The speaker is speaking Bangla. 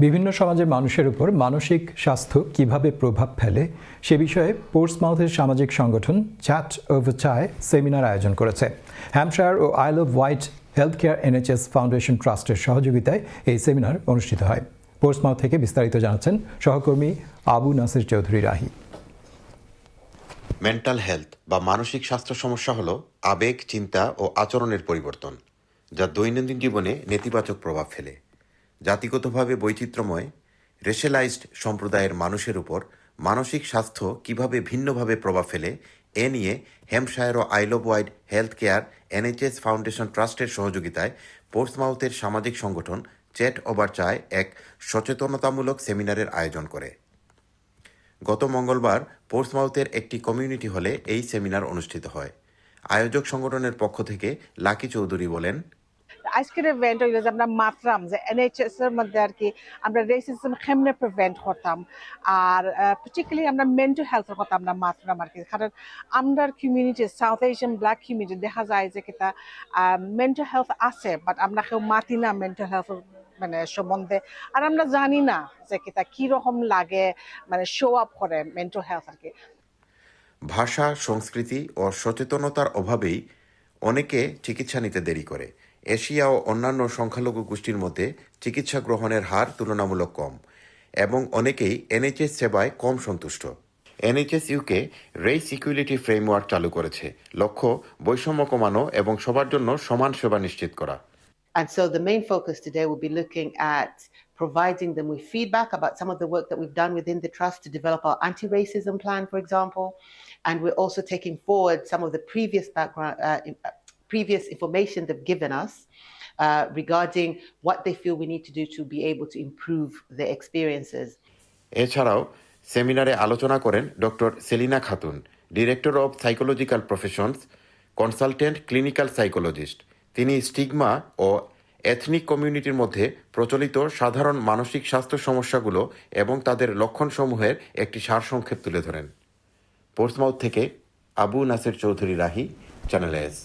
বিভিন্ন সমাজের মানুষের উপর মানসিক স্বাস্থ্য কিভাবে প্রভাব ফেলে সে বিষয়ে পোর্টসমাউথের সামাজিক সংগঠন চ্যাট ওভার চায় সেমিনার আয়োজন করেছে। হ্যাম্পশায়ার ও isle of Wight health care NHS foundation ট্রাস্টের সহযোগিতায় এই সেমিনার অনুষ্ঠিত হয়। পোর্টসমাউথ থেকে বিস্তারিত জানাচ্ছেন সহকর্মী আবু নাসির চৌধুরী রাহি। মেন্টাল হেলথ বা মানসিক স্বাস্থ্য সমস্যা হলো আবেগ, চিন্তা ও আচরণের পরিবর্তন, যা দৈনন্দিন জীবনে নেতিবাচক প্রভাব ফেলে। জাতিগতভাবে বৈচিত্র্যময় রেশালাইজড সম্প্রদায়ের মানুষের উপর মানসিক স্বাস্থ্য কিভাবে ভিন্নভাবে প্রভাব ফেলে এ নিয়ে হ্যাম্পশায়ার ও isle of Wight health care NHS foundation ট্রাস্টের সহযোগিতায় পোর্টসমাউথের সামাজিক সংগঠন চ্যাট ওভার চায় এক সচেতনতামূলক সেমিনারের আয়োজন করে। গত মঙ্গলবার পোর্টসমাউথের একটি কমিউনিটি হলে এই সেমিনার অনুষ্ঠিত হয়। আয়োজক সংগঠনের পক্ষ থেকে লাকি চৌধুরী বলেন, আজকের ইভেন্ট হইলো যে আমরা মাত্রাম যে NHS এর মধ্যে আর কি আমরা রেসিজম কেমনে প্রিভেন্ট করতাম, আর পার্টিকুলারলি আমরা মেন্টাল হেলথের কথা আমরা মাত্রাম আর কি। কারণ আমরা community south Asian black community দেখা যায় যে কিতা মেন্টাল হেলথ আছে, বাট আমরা কেউ মাতি না মেন্টাল হেলথ মানে সম্বন্ধে, আর আমরা জানি না যে কিতা কিরকম লাগে মানে শো আপ করে মেন্টাল হেলথ আর কি। ভাষা, সংস্কৃতি ও সচেতনতার অভাবেই অনেকে চিকিৎসা নিতে দেরি করে। এশিয়া ও অন্যান্য সংখ্যালঘু গোষ্ঠীর মধ্যে চিকিৎসা গ্রহণের হার তুলনামূলক কম এবং অনেকেই NHS সেবায় কম সন্তুষ্ট। NHS UK race equality framework চালু করেছে, লক্ষ্য বৈষম্য কমানো এবং সবার জন্য সমান সেবা নিশ্চিত করা। And so the main focus today will be looking at providing them with feedback about some of the work that we've done within the trust to develop our anti-racism plan, for example. And we're also taking forward some of the previous information they've given us regarding what they feel we need to do to be able to improve their experiences. এছাড়াও সেমিনারে আলোচনা করেন doctor Selina Khatun, director of psychological professions, consultant clinical psychologist. তিনি স্টিগমা ও এথনিক কমিউনিটির মধ্যে প্রচলিত সাধারণ মানসিক স্বাস্থ্য সমস্যাগুলো এবং তাদের লক্ষণসমূহের একটি সারসংক্ষেপ তুলে ধরেন। পোর্টসমাউথ থেকে আবু নাসির চৌধুরী রাহি, চ্যানেল এস।